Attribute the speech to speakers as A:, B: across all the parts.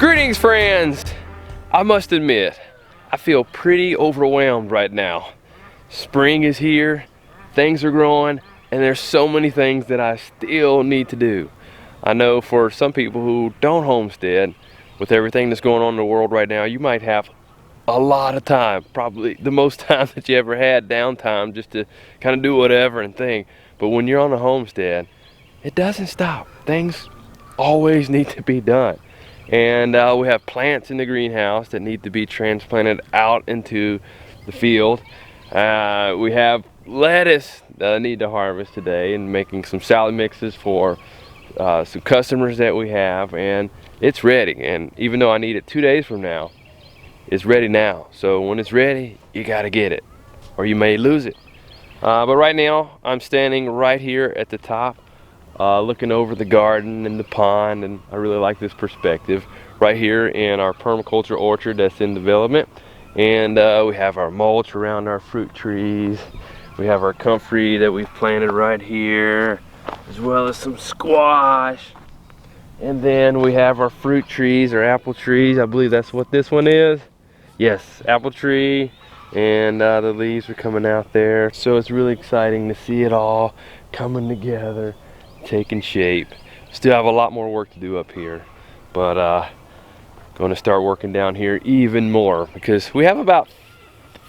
A: Greetings, friends! I must admit, I feel pretty overwhelmed right now. Spring is here, things are growing, and there's so many things that I still need to do. I know for some people who don't homestead, with everything that's going on in the world right now, you might have a lot of time, probably the most time that you ever had, downtime, just to kind of do whatever and think. But when you're on a homestead, it doesn't stop. Things always need to be done. And we have plants in the greenhouse that need to be transplanted out into the field. We have lettuce that I need to harvest today and making some salad mixes for some customers that we have, and it's ready. And even though I need it 2 days from now, it's ready now. So when it's ready, you gotta get it, or you may lose it. But right now, I'm standing right here at the top, looking over the garden and the pond, and I really like this perspective right here in our permaculture orchard that's in development. And we have our mulch around our fruit trees. We have our comfrey that we've planted right here, as well as some squash. And then we have our fruit trees, our apple trees. I believe that's what this one is. Yes, apple tree. And the leaves are coming out there. So it's really exciting to see it all coming together, taking shape. Still have a lot more work to do up here, but going to start working down here even more, because we have about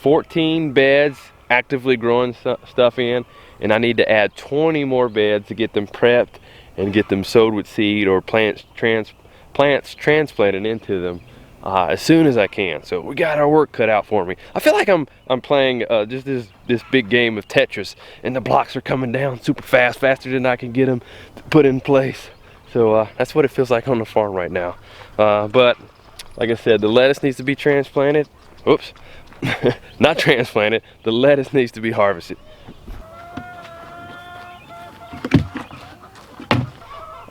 A: 14 beds actively growing stuff in, and I need to add 20 more beds to get them prepped and get them sowed with seed or plants transplanted into them as soon as I can. So we got our work cut out for me. I feel like I'm playing just this big game of Tetris, and the blocks are coming down super fast, faster than I can get them put in place. So that's what it feels like on the farm right now. But like I said, the lettuce needs to be transplanted. Oops, not transplanted. The lettuce needs to be harvested.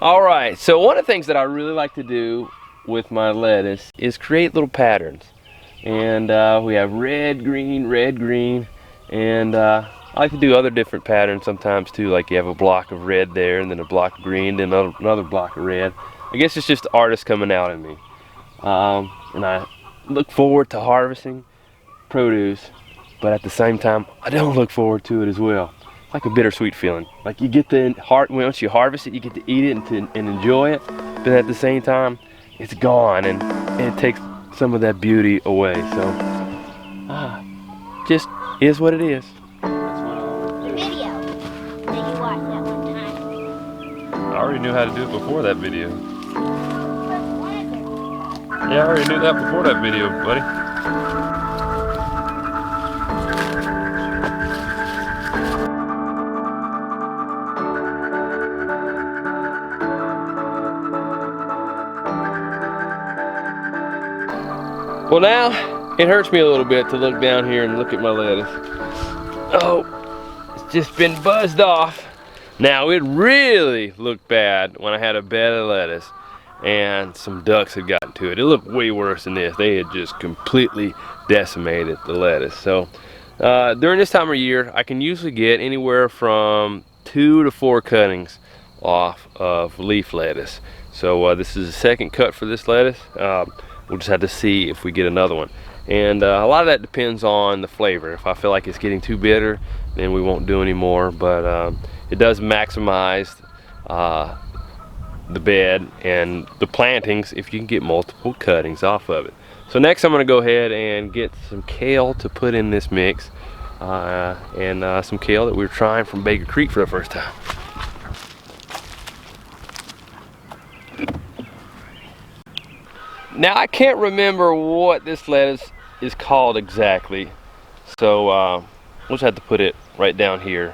A: All right, so one of the things that I really like to do with my lettuce is create little patterns. And we have red, green, and I like to do other different patterns sometimes too, like you have a block of red there, and then a block of green, then another block of red. I guess it's just the artist coming out in me. And I look forward to harvesting produce, but at the same time, I don't look forward to it as well. It's like a bittersweet feeling. Like you get the heart, once you harvest it, you get to eat it and enjoy it, but at the same time, it's gone, and it takes some of that beauty away. So, just is what it is.
B: The video that you watched that one time.
A: I already knew how to do it before that video. Yeah, I already knew that before that video, buddy. Well, now it hurts me a little bit to look down here and look at my lettuce. Oh, it's just been buzzed off. Now it really looked bad when I had a bed of lettuce and some ducks had gotten to it. It looked way worse than this. They had just completely decimated the lettuce. So during this time of year, I can usually get anywhere from 2 to 4 cuttings off of leaf lettuce. So this is the second cut for this lettuce. We'll just have to see if we get another one. And a lot of that depends on the flavor. If I feel like it's getting too bitter, then we won't do any more. But it does maximize the bed and the plantings if you can get multiple cuttings off of it. So next I'm going to go ahead and get some kale to put in this mix, and some kale that we were trying from Baker Creek for the first time. Now I can't remember what this lettuce is called exactly, so we'll just have to put it right down here.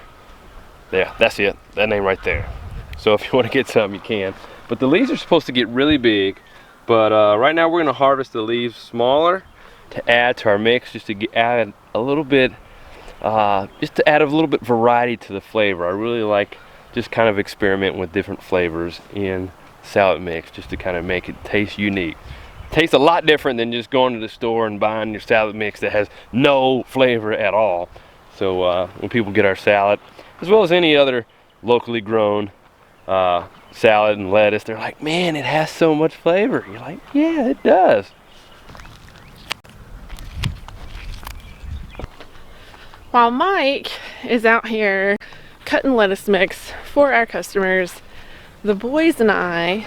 A: Yeah, that's it, that name right there. So if you want to get some, you can. But the leaves are supposed to get really big, but right now we're going to harvest the leaves smaller to add to our mix, just to add a little bit, variety to the flavor. I really like just kind of experiment with different flavors in salad mix, just to kind of make it taste unique. Tastes a lot different than just going to the store and buying your salad mix that has no flavor at all. So when people get our salad, as well as any other locally grown salad and lettuce. They're like, man, it has so much flavor. You're like, yeah, it does.
C: While Mike is out here cutting lettuce mix for our customers, the boys and I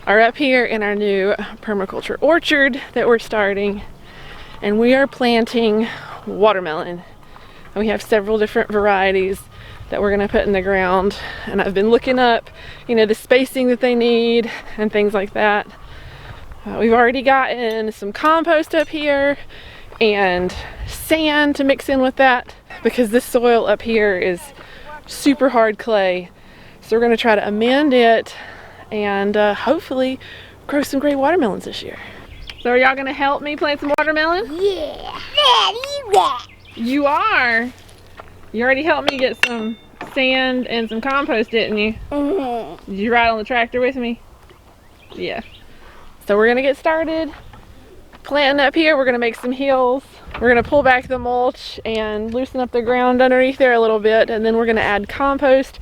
C: are up here in our new permaculture orchard that we're starting, and we are planting watermelon. And we have several different varieties that we're gonna put in the ground, and I've been looking up, you know, the spacing that they need and things like that. We've already gotten some compost up here and sand to mix in with that, because this soil up here is super hard clay. So we're gonna try to amend it and hopefully grow some great watermelons this year. So are y'all gonna help me plant some watermelon?
B: Yeah. Daddy,
C: You are? You already helped me get some sand and some compost, didn't you? Did you ride on the tractor with me? Yeah. So we're gonna get started planting up here. We're gonna make some hills. We're gonna pull back the mulch and loosen up the ground underneath there a little bit, and then we're gonna add compost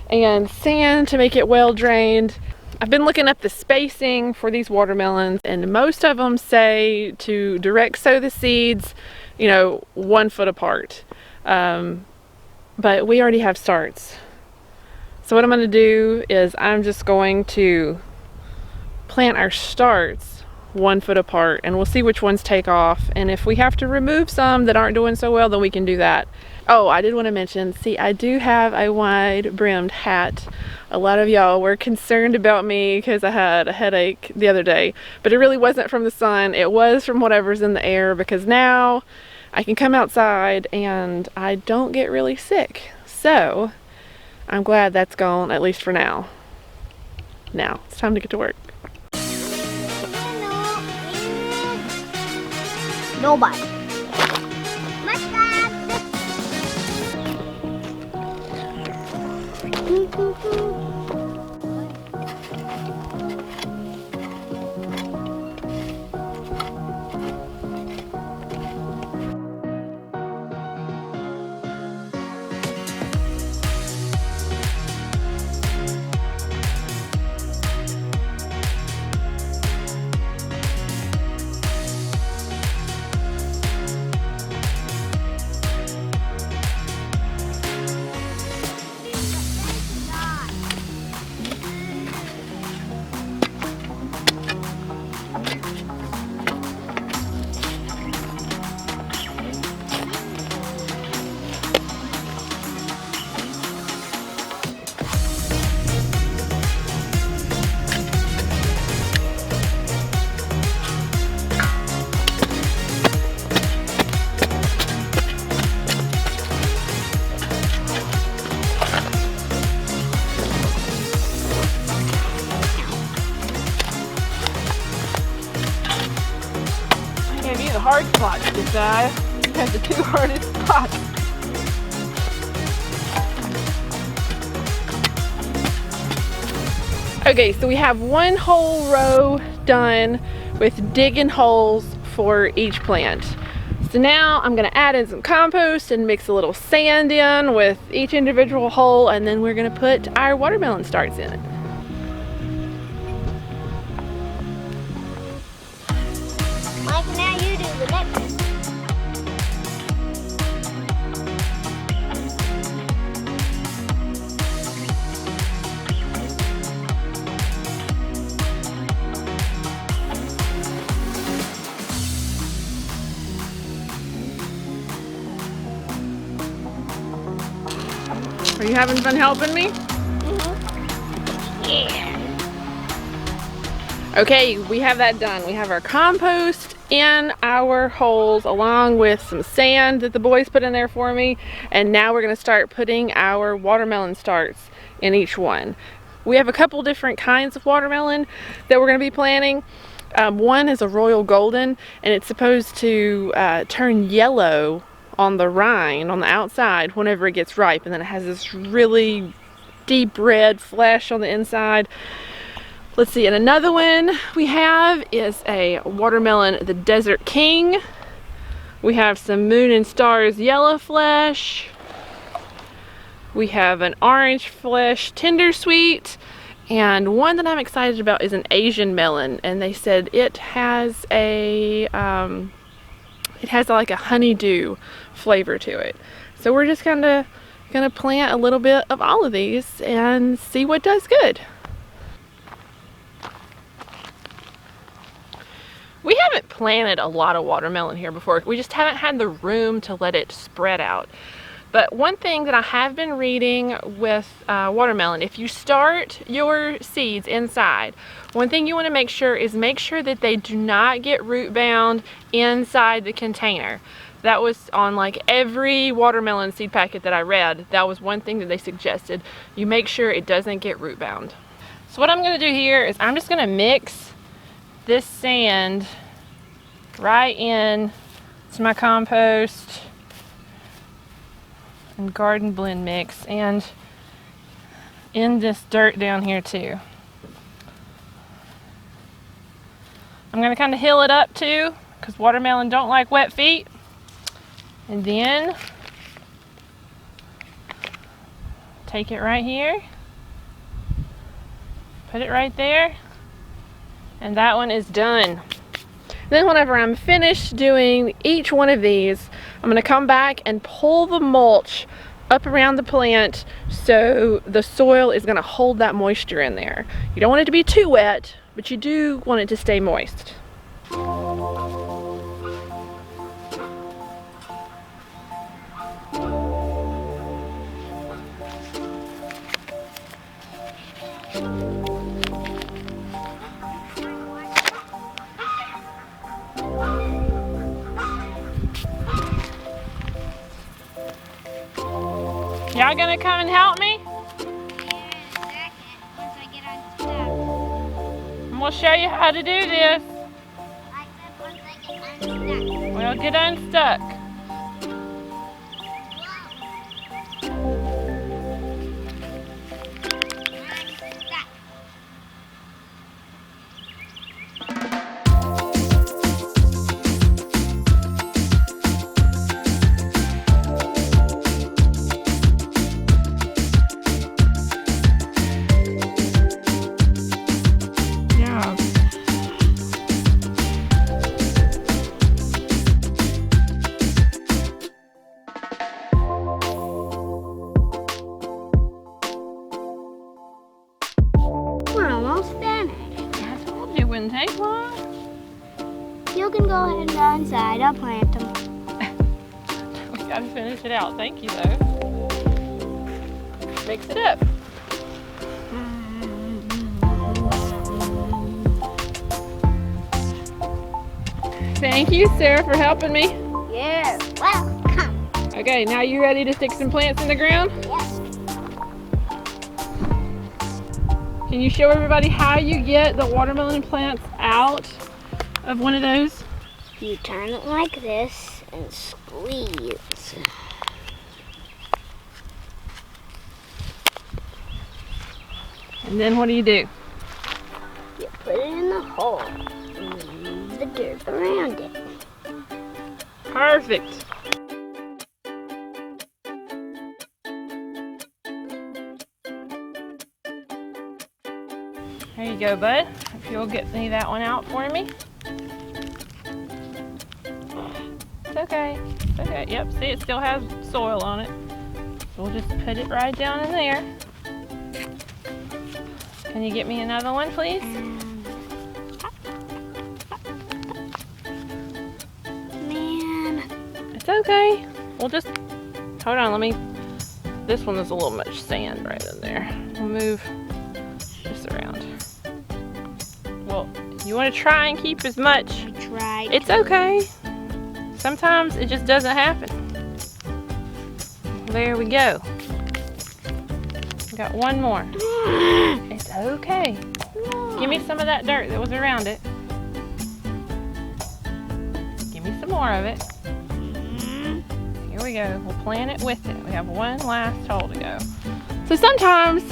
C: and sand to make it well drained. I've been looking up the spacing for these watermelons, and most of them say to direct sow the seeds, you know, 1 foot apart. But we already have starts. So what I'm gonna do is I'm just going to plant our starts 1 foot apart, and we'll see which ones take off. And if we have to remove some that aren't doing so well, then we can do that. Oh, I did want to mention, see, I do have a wide brimmed hat. A lot of y'all were concerned about me because I had a headache the other day, but it really wasn't from the sun. It was from whatever's in the air, because now I can come outside and I don't get really sick. So I'm glad that's gone, at least for now. Now it's time to get to work.
B: Nobody.
C: Hard spots, Josiah. You have the 2 hardest spots. Okay, so we have 1 whole row done with digging holes for each plant. So now I'm gonna add in some compost and mix a little sand in with each individual hole, and then we're gonna put our watermelon starts in it.
B: Mike, now you do the next one.
C: Are you having fun helping me?
B: Yeah.
C: Okay, we have that done. We have our compost in our holes along with some sand that the boys put in there for me, and now we're going to start putting our watermelon starts in each one. We have a couple different kinds of watermelon that we're going to be planting. One is a royal golden, and it's supposed to turn yellow on the rind on the outside whenever it gets ripe, and then it has this really deep red flesh on the inside. Let's see, and another one we have is a watermelon, the Desert King. We have some Moon and Stars yellow flesh. We have an orange flesh tender sweet, And one that I'm excited about is an Asian melon, and they said it has a like a honeydew flavor to it. So we're just kind of gonna plant a little bit of all of these and see what does good. We haven't planted a lot of watermelon here before. We just haven't had the room to let it spread out. But one thing that I have been reading with watermelon, if you start your seeds inside, one thing you want to make sure that they do not get root bound inside the container. That was on like every watermelon seed packet that I read. That was one thing that they suggested. You make sure it doesn't get root bound. So what I'm going to do here is I'm just going to mix this sand right in to my compost and garden blend mix, and in this dirt down here too. I'm going to kind of hill it up too, because watermelon don't like wet feet. And then take it right here, put it right there, and that one is done. Then whenever I'm finished doing each one of these, I'm going to come back and pull the mulch up around the plant so the soil is going to hold that moisture in there. You don't want it to be too wet, but you do want it to stay moist. Y'all gonna come and help me? And we'll show you how to do this. We'll get unstuck. Wouldn't take long.
B: You can go ahead and go inside. I'll plant them.
C: We gotta finish it out. Thank you, though. Mix it up. Thank you, Sarah, for helping me.
B: You're welcome.
C: Okay, now you ready to stick some plants in the ground?
B: Yes.
C: Can you show everybody how you get the watermelon plants out of one of those?
B: You turn it like this and squeeze.
C: And then what do? You
B: You put it in the hole and move the dirt around it.
C: Perfect. There you go, bud. If you'll get me that one out for me. It's okay. It's okay. Yep, see, it still has soil on it. So we'll just put it right down in there. Can you get me another one, please?
B: Man.
C: It's okay. We'll just, hold on, this one is a little much sand right in there. We'll move this around. Well, you want to try and keep as much.
B: I tried.
C: It's okay. Sometimes it just doesn't happen. There we go. Got one more. It's okay. Give me some of that dirt that was around it. Give me some more of it. Here we go. We'll plant it with it. We have one last hole to go. So sometimes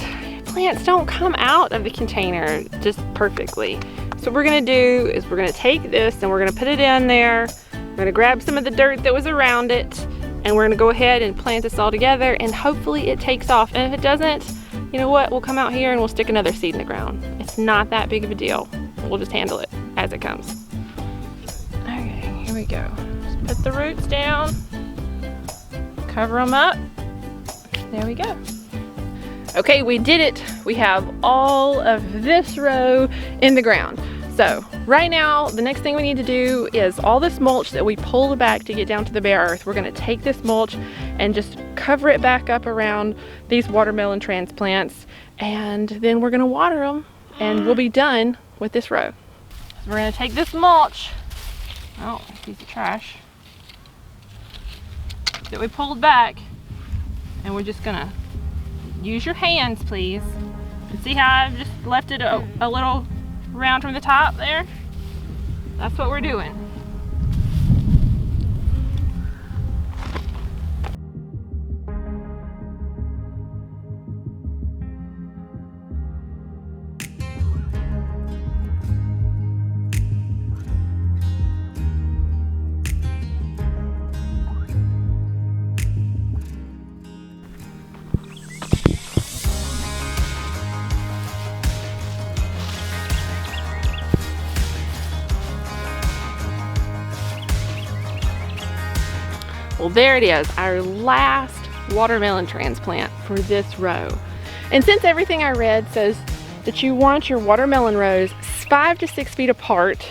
C: plants don't come out of the container just perfectly. So what we're gonna do is we're gonna take this and we're gonna put it in there. We're gonna grab some of the dirt that was around it, and we're gonna go ahead and plant this all together, and hopefully it takes off. And if it doesn't, you know what, we'll come out here and we'll stick another seed in the ground. It's not that big of a deal. We'll just handle it as it comes. Okay, here we go. Just put the roots down, cover them up. There we go. Okay, we did it. We have all of this row in the ground. So right now, the next thing we need to do is all this mulch that we pulled back to get down to the bare earth. We're gonna take this mulch and just cover it back up around these watermelon transplants, and then we're gonna water them and we'll be done with this row. So we're gonna take this mulch, oh, piece of trash, that we pulled back, and we're just gonna use your hands, please. And see how I've just left it a little round from the top there? That's what we're doing. Well, there it is, our last watermelon transplant for this row. And since everything I read says that you want your watermelon rows 5 to 6 feet apart,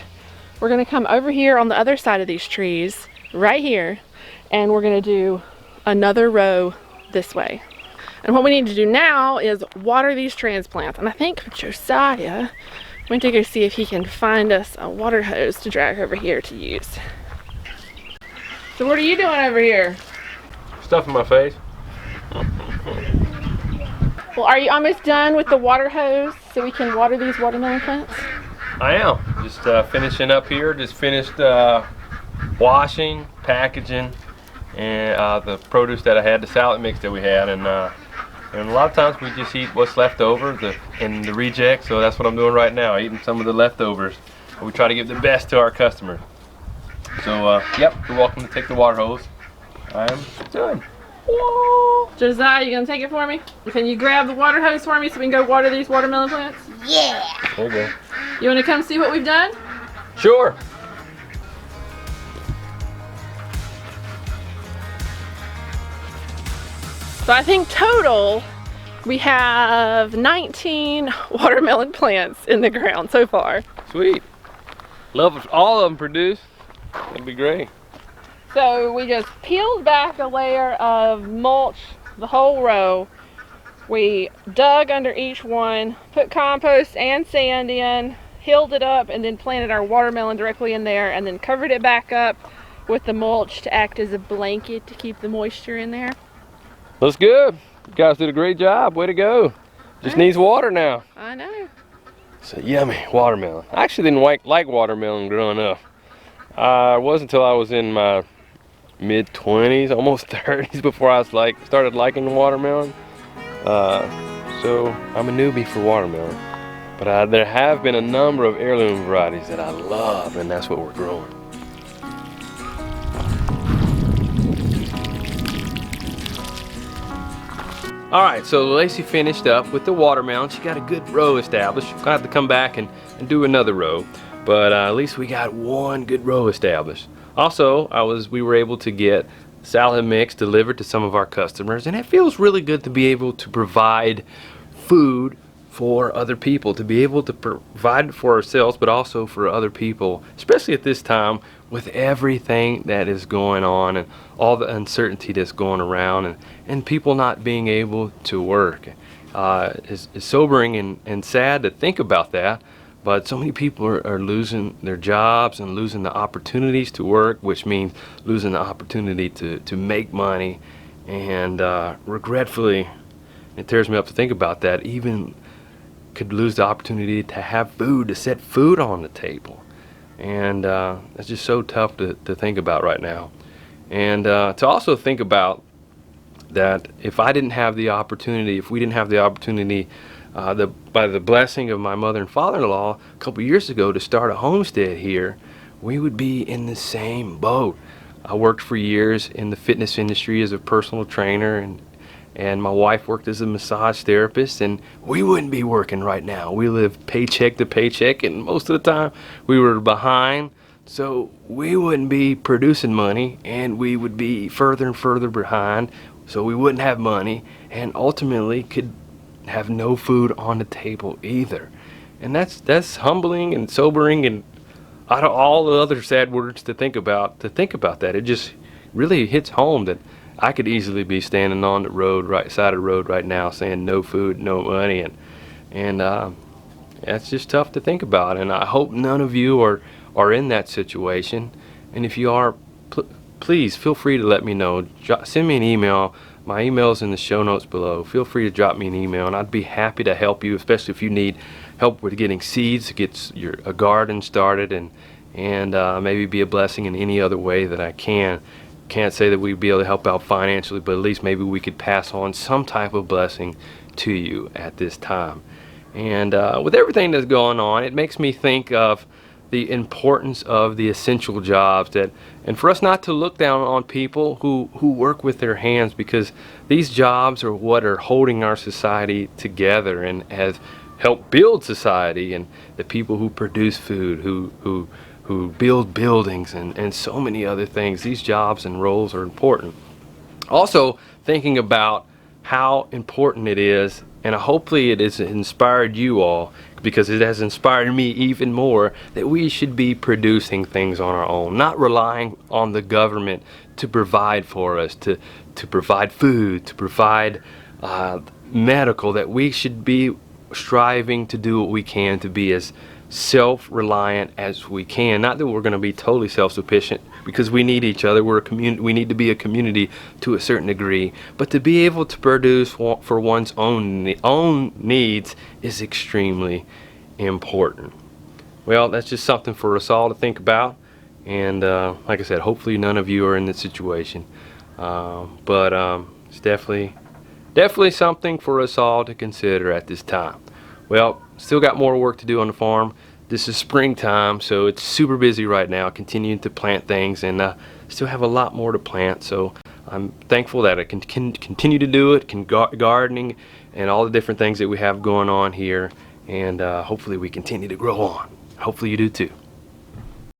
C: we're gonna come over here on the other side of these trees, right here, and we're gonna do another row this way. And what we need to do now is water these transplants. And I think Josiah went to go see if he can find us a water hose to drag over here to use. So what are you doing over here?
A: Stuff in my face.
C: Well, are you almost done with the water hose so we can water these watermelon plants?
A: I am. Just finishing up here. Just finished washing, packaging, and the produce that I had, the salad mix that we had. And a lot of times we just eat what's left over, and the rejects. So that's what I'm doing right now, eating some of the leftovers. And we try to give the best to our customers. So, yep, you're welcome to take the water hose. I am done.
C: Whoa. Josiah, you gonna take it for me? Can you grab the water hose for me so we can go water these watermelon plants?
B: Yeah.
A: There you go.
C: You wanna come see what we've done?
A: Sure.
C: So I think total, we have 19 watermelon plants in the ground so far.
A: Sweet. Love if all of them produce. That'd be great.
C: So we just peeled back a layer of mulch, the whole row. We dug under each one, put compost and sand in, healed it up, and then planted our watermelon directly in there, and then covered it back up with the mulch to act as a blanket to keep the moisture in there.
A: Looks good. You guys did a great job. Way to go. Just needs water now.
C: I know.
A: It's a yummy watermelon. I actually didn't like watermelon growing up. It wasn't until I was in my mid-20s, almost 30s, before I started liking watermelon. So I'm a newbie for watermelon. But there have been a number of heirloom varieties that I love, and that's what we're growing. All right, so Lacie finished up with the watermelon. She got a good row established. She'll have to come back and do another row. But at least we got one good row established. Also, we were able to get salad mix delivered to some of our customers, and it feels really good to be able to provide food for other people, to be able to provide it for ourselves, but also for other people, especially at this time with everything that is going on and all the uncertainty that's going around, and people not being able to work. It's sobering and sad to think about that. But so many people are losing their jobs and losing the opportunities to work, which means losing the opportunity to make money. And regretfully, it tears me up to think about that, even could lose the opportunity to have food, to set food on the table. And it's just so tough to think about right now. And to also think about that if I didn't have the opportunity, if we didn't have the opportunity by the blessing of my mother and father-in-law a couple years ago to start a homestead here, we would be in the same boat. I worked for years in the fitness industry as a personal trainer, and my wife worked as a massage therapist, and we wouldn't be working right now. We live paycheck to paycheck, and most of the time we were behind, so we wouldn't be producing money, and we would be further and further behind, so we wouldn't have money, and ultimately could have no food on the table either. And that's humbling and sobering, and out of all the other sad words to think about that, it just really hits home that I could easily be standing on the road, right side of the road right now, saying no food, no money, and that's just tough to think about. And I hope none of you are in that situation. And if you are, please feel free to let me know. Send me an email. My email's in the show notes below. Feel free to drop me an email, and I'd be happy to help you, especially if you need help with getting seeds to get a garden started, and maybe be a blessing in any other way that I can. Can't say that we'd be able to help out financially, but at least maybe we could pass on some type of blessing to you at this time. And with everything that's going on, it makes me think of the importance of the essential jobs, and for us not to look down on people who work with their hands, because these jobs are what are holding our society together and has helped build society, and the people who produce food, who build buildings, and so many other things. These jobs and roles are important. Also thinking about how important it is, and hopefully it has inspired you all, because it has inspired me even more, that we should be producing things on our own, not relying on the government to provide for us, to provide food, to provide medical, that we should be striving to do what we can to be as self-reliant as we can. Not that we're going to be totally self-sufficient, because we need each other. We're a community. We need to be a community to a certain degree, but to be able to produce for one's own needs is extremely important. Well, that's just something for us all to think about, and like I said, hopefully none of you are in this situation, but it's definitely something for us all to consider at this time. Well, still got more work to do on the farm. This is springtime, so it's super busy right now, continuing to plant things, and still have a lot more to plant. So I'm thankful that I can continue to do it, gardening, and all the different things that we have going on here, and hopefully we continue to grow on. Hopefully you do too.